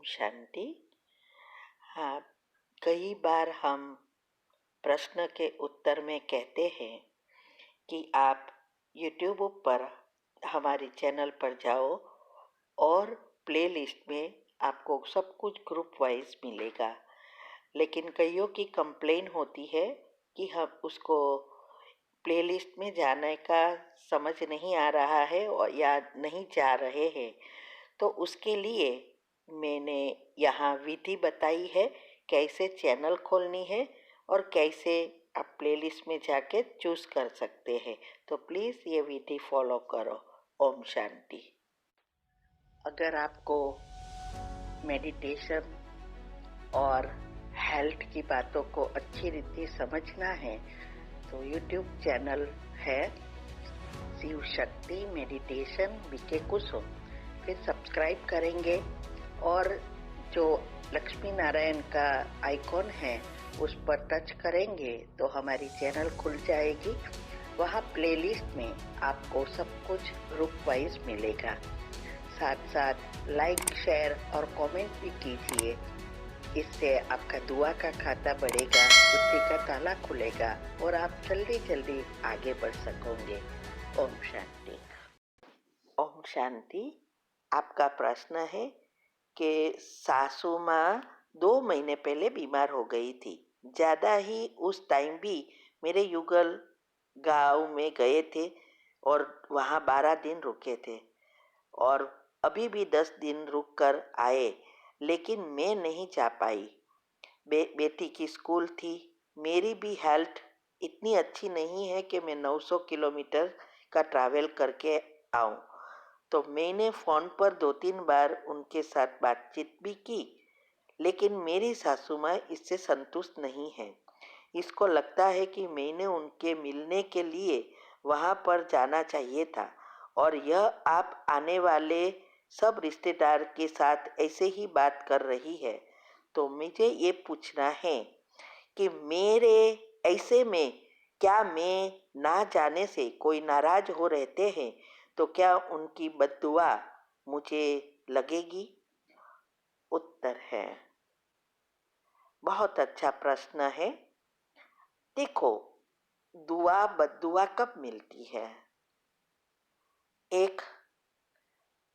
शांति। हाँ, कई बार हम प्रश्न के उत्तर में कहते हैं कि आप YouTube पर हमारे चैनल पर जाओ और प्लेलिस्ट में आपको सब कुछ ग्रुप वाइज मिलेगा। लेकिन कईयों की कंप्लेन होती है कि हम उसको प्लेलिस्ट में जाने का समझ नहीं आ रहा है और या नहीं जा रहे हैं। तो उसके लिए मैंने यहाँ विधि बताई है कैसे चैनल खोलनी है और कैसे आप प्लेलिस्ट में जाके चूज कर सकते हैं। तो प्लीज़ ये विधि फॉलो करो। ओम शांति। अगर आपको मेडिटेशन और हेल्थ की बातों को अच्छी रीति समझना है तो यूट्यूब चैनल है शिव शक्ति मेडिटेशन बीके कुसुम, फिर सब्सक्राइब करेंगे और जो लक्ष्मी नारायण का आइकॉन है उस पर टच करेंगे तो हमारी चैनल खुल जाएगी। वहाँ प्लेलिस्ट में आपको सब कुछ ग्रुप वाइज मिलेगा। साथ साथ लाइक शेयर और कमेंट भी कीजिए। इससे आपका दुआ का खाता बढ़ेगा, बुद्धि का ताला खुलेगा और आप जल्दी जल्दी आगे बढ़ सकोगे। ओम शांति। ओम शांति। आपका प्रश्न है कि सासू माँ 2 महीने पहले बीमार हो गई थी। ज़्यादा ही उस टाइम भी मेरे युगल गांव में गए थे और वहाँ 12 दिन रुके थे और अभी भी 10 दिन रुक कर आए, लेकिन मैं नहीं जा पाई। बेटी की स्कूल थी। मेरी भी हेल्थ इतनी अच्छी नहीं है कि मैं 900 किलोमीटर का ट्रैवल करके आऊँ। तो मैंने फ़ोन पर 2-3 बार उनके साथ बातचीत भी की, लेकिन मेरी सासू माँ इससे संतुष्ट नहीं है। इसको लगता है कि मैंने उनके मिलने के लिए वहाँ पर जाना चाहिए था और यह आप आने वाले सब रिश्तेदार के साथ ऐसे ही बात कर रही है। तो मुझे ये पूछना है कि मेरे ऐसे में क्या मैं ना जाने से कोई नाराज हो रहते हैं तो क्या उनकी बद्दुआ मुझे लगेगी? उत्तर है, बहुत अच्छा प्रश्न है। देखो, दुआ बद्दुआ कब मिलती है? एक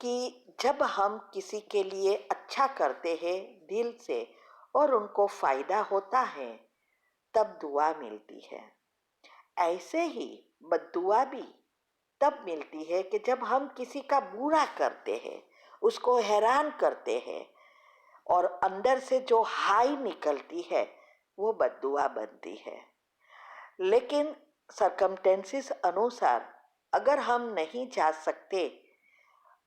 कि जब हम किसी के लिए अच्छा करते हैं दिल से और उनको फायदा होता है तब दुआ मिलती है। ऐसे ही बद्दुआ भी तब मिलती है कि जब हम किसी का बुरा करते हैं, उसको हैरान करते हैं और अंदर से जो हाई निकलती है वो बद्दुआ बनती है। लेकिन सरकमटेंसेस अनुसार अगर हम नहीं जा सकते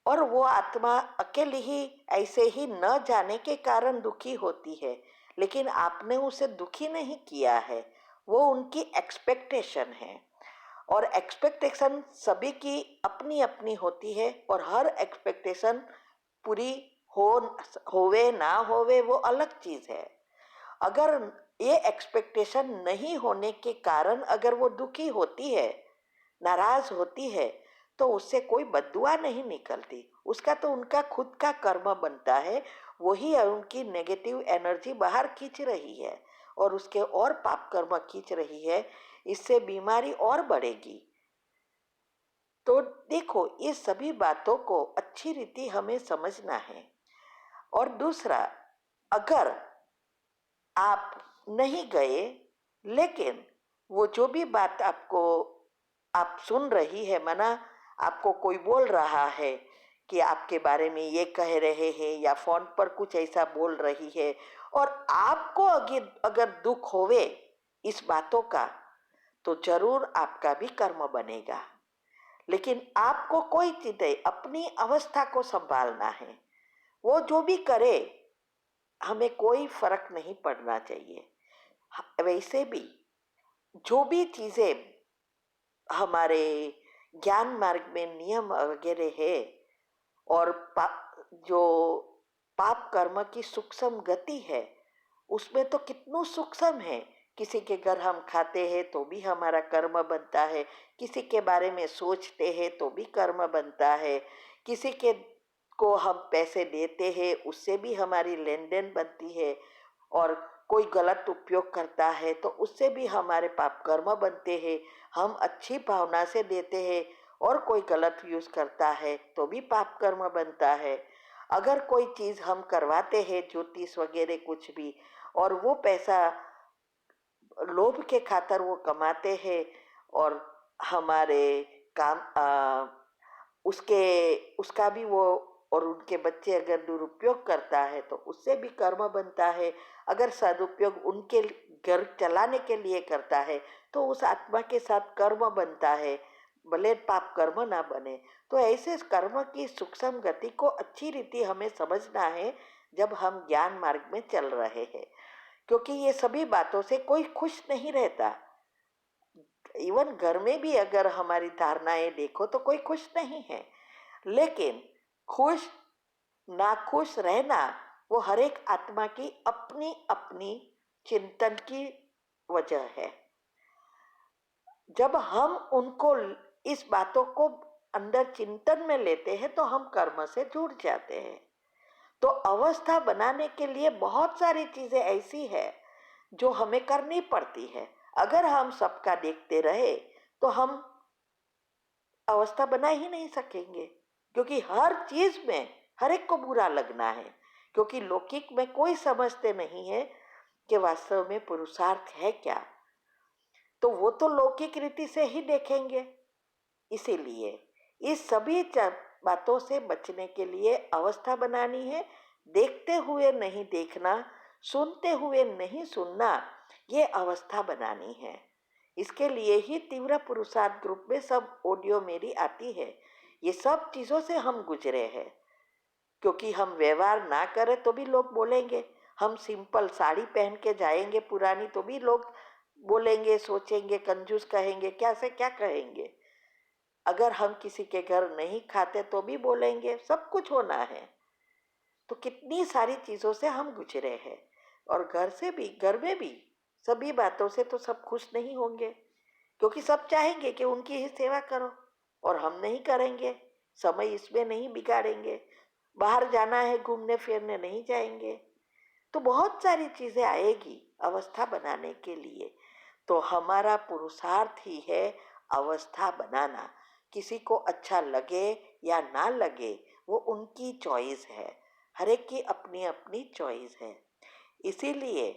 और वो आत्मा अकेली ही ऐसे ही न जाने के कारण दुखी होती है, लेकिन आपने उसे दुखी नहीं किया है, वो उनकी एक्सपेक्टेशन है और एक्सपेक्टेशन सभी की अपनी अपनी होती है और हर एक्सपेक्टेशन पूरी होवे ना होवे वो अलग चीज़ है। अगर ये एक्सपेक्टेशन नहीं होने के कारण अगर वो दुखी होती है, नाराज होती है, तो उससे कोई बद्दुआ नहीं निकलती। उसका तो उनका खुद का कर्म बनता है, वही उनकी नेगेटिव एनर्जी बाहर खींच रही है और उसके और पाप कर्म खींच रही है। इससे बीमारी और बढ़ेगी। तो देखो, ये सभी बातों को अच्छी रीति हमें समझना है। और दूसरा, अगर आप नहीं गए लेकिन वो जो भी बात आपको आप सुन रही है, माना आपको कोई बोल रहा है कि आपके बारे में ये कह रहे हैं या फोन पर कुछ ऐसा बोल रही है और आपको अगर दुख होवे इस बातों का तो जरूर आपका भी कर्म बनेगा। लेकिन आपको कोई चीज़ें अपनी अवस्था को संभालना है। वो जो भी करे हमें कोई फर्क नहीं पड़ना चाहिए। वैसे भी जो भी चीज़ें हमारे ज्ञान मार्ग में नियम वगैरह है और जो पाप कर्म की सूक्ष्म गति है उसमें तो कितनों सूक्ष्म है। किसी के घर हम खाते हैं तो भी हमारा कर्म बनता है, किसी के बारे में सोचते हैं तो भी कर्म बनता है, किसी के को हम पैसे देते हैं उससे भी हमारी लेन देन बनती है, और कोई गलत उपयोग करता है तो उससे भी हमारे पाप कर्म बनते हैं। हम अच्छी भावना से देते हैं और कोई गलत यूज़ करता है तो भी पाप कर्म बनता है। अगर कोई चीज़ हम करवाते हैं, ज्योतिष वगैरह कुछ भी, और वो पैसा लोभ के खातर वो कमाते हैं, और हमारे काम उसके उसका भी वो, और उनके बच्चे अगर दुरुपयोग करता है तो उससे भी कर्म बनता है। अगर सदुपयोग उनके घर चलाने के लिए करता है तो उस आत्मा के साथ कर्म बनता है, भले पाप कर्म ना बने। तो ऐसे कर्म की सूक्ष्म गति को अच्छी रीति हमें समझना है जब हम ज्ञान मार्ग में चल रहे हैं, क्योंकि ये सभी बातों से कोई खुश नहीं रहता। इवन घर में भी अगर हमारी धारणाएं देखो तो कोई खुश नहीं है, लेकिन खुश नाखुश रहना वो हर एक आत्मा की अपनी अपनी चिंतन की वजह है। जब हम उनको इस बातों को अंदर चिंतन में लेते हैं तो हम कर्म से जुड़ जाते हैं। तो अवस्था बनाने के लिए बहुत सारी चीजें ऐसी है जो हमें करनी पड़ती है। अगर हम सबका देखते रहे तो हम अवस्था बना ही नहीं सकेंगे, क्योंकि हर चीज में हर एक को बुरा लगना है, क्योंकि लौकिक में कोई समझते नहीं है कि वास्तव में पुरुषार्थ है क्या। तो वो तो लौकिक रीति से ही देखेंगे। इसीलिए इस सभी बातों से बचने के लिए अवस्था बनानी है। देखते हुए नहीं देखना, सुनते हुए नहीं सुनना, ये अवस्था बनानी है। इसके लिए ही तीव्र पुरुषार्थ ग्रुप में सब ऑडियो मेरी आती है। ये सब चीज़ों से हम गुजरे हैं, क्योंकि हम व्यवहार ना करें तो भी लोग बोलेंगे। हम सिंपल साड़ी पहन के जाएंगे पुरानी तो भी लोग बोलेंगे, सोचेंगे, कंजूस कहेंगे, क्या से क्या कहेंगे। अगर हम किसी के घर नहीं खाते तो भी बोलेंगे, सब कुछ होना है। तो कितनी सारी चीज़ों से हम गुजरे हैं, और घर से भी, घर में भी सभी बातों से तो सब खुश नहीं होंगे, क्योंकि सब चाहेंगे कि उनकी ही सेवा करो, और हम नहीं करेंगे। समय इसमें नहीं बिगाड़ेंगे, बाहर जाना है घूमने फिरने नहीं जाएंगे। तो बहुत सारी चीज़ें आएगी अवस्था बनाने के लिए। तो हमारा पुरुषार्थ ही है अवस्था बनाना। किसी को अच्छा लगे या ना लगे वो उनकी चॉइस है, हर एक की अपनी अपनी चॉइस है। इसीलिए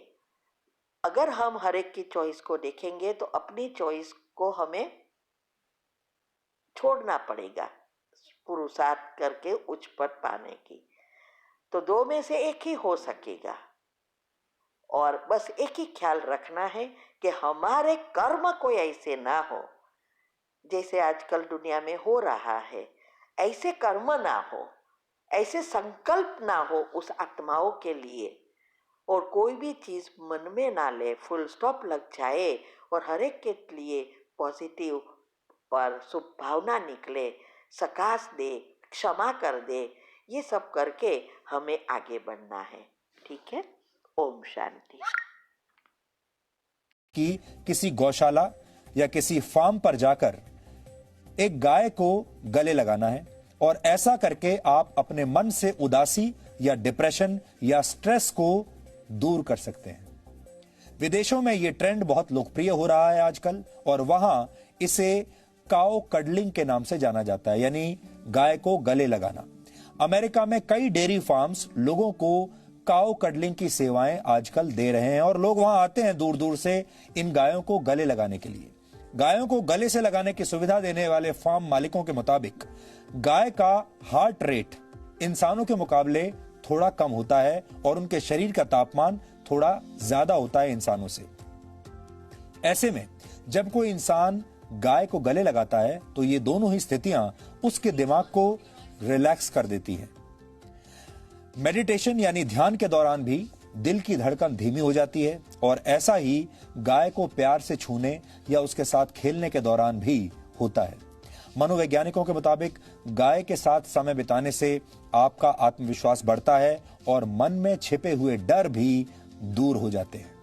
अगर हम हर एक की चॉइस को देखेंगे तो अपनी चॉइस को हमें छोड़ना पड़ेगा पुरुषार्थ करके उच्च पद पाने की। तो दो में से एक ही हो सकेगा, और बस एक ही ख्याल रखना है कि हमारे कर्म कोई ऐसे ना हो जैसे आजकल दुनिया में हो रहा है। ऐसे कर्म ना हो, ऐसे संकल्प ना हो उस आत्माओं के लिए, और कोई भी चीज़ मन में ना ले, फुल स्टॉप लग जाए, और हर एक के लिए पॉजिटिव और शुभ भावना निकले, सकाश दे, क्षमा कर दे। ये सब करके हमें आगे बढ़ना है। ठीक है, ओम शांति। कि किसी गौशाला या किसी फार्म पर जाकर एक गाय को गले लगाना है, और ऐसा करके आप अपने मन से उदासी या डिप्रेशन या स्ट्रेस को दूर कर सकते हैं। विदेशों में यह ट्रेंड बहुत लोकप्रिय हो रहा है आजकल, और वहां इसे काउ कडलिंग के नाम से जाना जाता है, यानी गाय को गले लगाना। अमेरिका में कई डेयरी फार्म्स लोगों को काउ कडलिंग की सेवाएं आजकल दे रहे हैं, और लोग वहां आते हैं दूर दूर से इन गायों को गले लगाने के लिए। गायों को गले से लगाने की सुविधा देने वाले फार्म मालिकों के मुताबिक गाय का हार्ट रेट इंसानों के मुकाबले थोड़ा कम होता है, और उनके शरीर का तापमान थोड़ा ज्यादा होता है इंसानों से। ऐसे में जब कोई इंसान गाय को गले लगाता है तो ये दोनों ही स्थितियां उसके दिमाग को रिलैक्स कर देती हैं। मेडिटेशन यानी ध्यान के दौरान भी दिल की धड़कन धीमी हो जाती है, और ऐसा ही गाय को प्यार से छूने या उसके साथ खेलने के दौरान भी होता है। मनोवैज्ञानिकों के मुताबिक गाय के साथ समय बिताने से आपका आत्मविश्वास बढ़ता है, और मन में छिपे हुए डर भी दूर हो जाते हैं।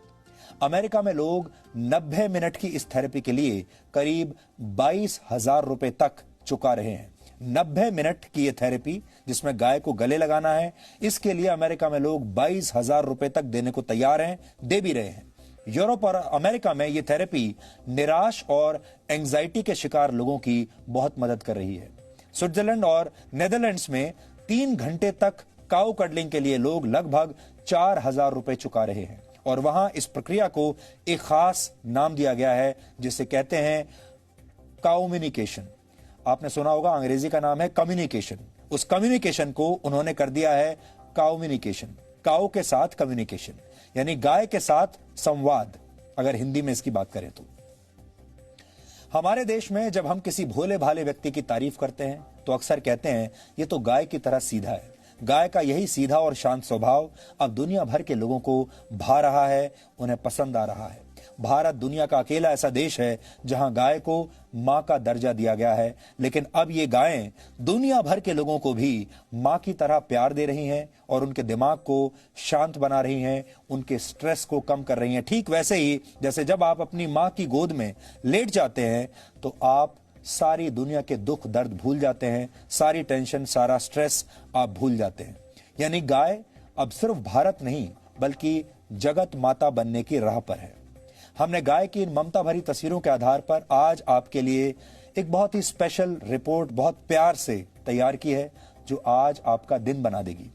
अमेरिका में लोग 90 मिनट की इस थेरेपी के लिए करीब 22,000 रुपए तक चुका रहे हैं। 90 मिनट की ये थेरेपी जिसमें गाय को गले लगाना है, इसके लिए अमेरिका में लोग 22,000 रुपए तक देने को तैयार हैं, दे भी रहे हैं। यूरोप और अमेरिका में ये थेरेपी निराश और एंजाइटी के शिकार लोगों की बहुत मदद कर रही है। स्विट्जरलैंड और नेदरलैंड्स में 3 घंटे तक काऊ कडलिंग के लिए लोग लगभग 4,000 रुपए चुका रहे हैं और वहां इस प्रक्रिया को एक खास नाम दिया गया है जिसे कहते हैं काउम्युनिकेशन। आपने सुना होगा, अंग्रेजी का नाम है कम्युनिकेशन। उस कम्युनिकेशन को उन्होंने कर दिया है काउम्युनिकेशन, काऊ के साथ कम्युनिकेशन, यानी गाय के साथ संवाद, अगर हिंदी में इसकी बात करें तो। हमारे देश में जब हम किसी भोले भाले व्यक्ति की तारीफ करते हैं तो अक्सर कहते हैं ये तो गाय की तरह सीधा है। गाय का यही सीधा और शांत स्वभाव अब दुनिया भर के लोगों को भा रहा है, उन्हें पसंद आ रहा है। भारत दुनिया का अकेला ऐसा देश है जहां गाय को मां का दर्जा दिया गया है, लेकिन अब ये गायें दुनिया भर के लोगों को भी मां की तरह प्यार दे रही हैं और उनके दिमाग को शांत बना रही हैं, उनके स्ट्रेस को कम कर रही हैं। ठीक वैसे ही जैसे जब आप अपनी मां की गोद में लेट जाते हैं तो आप सारी दुनिया के दुख दर्द भूल जाते हैं, सारी टेंशन, सारा स्ट्रेस आप भूल जाते हैं। यानी गाय अब सिर्फ भारत नहीं बल्कि जगत माता बनने की राह पर है। हमने गाय की इन ममता भरी तस्वीरों के आधार पर आज आपके लिए एक बहुत ही स्पेशल रिपोर्ट बहुत प्यार से तैयार की है जो आज आपका दिन बना देगी।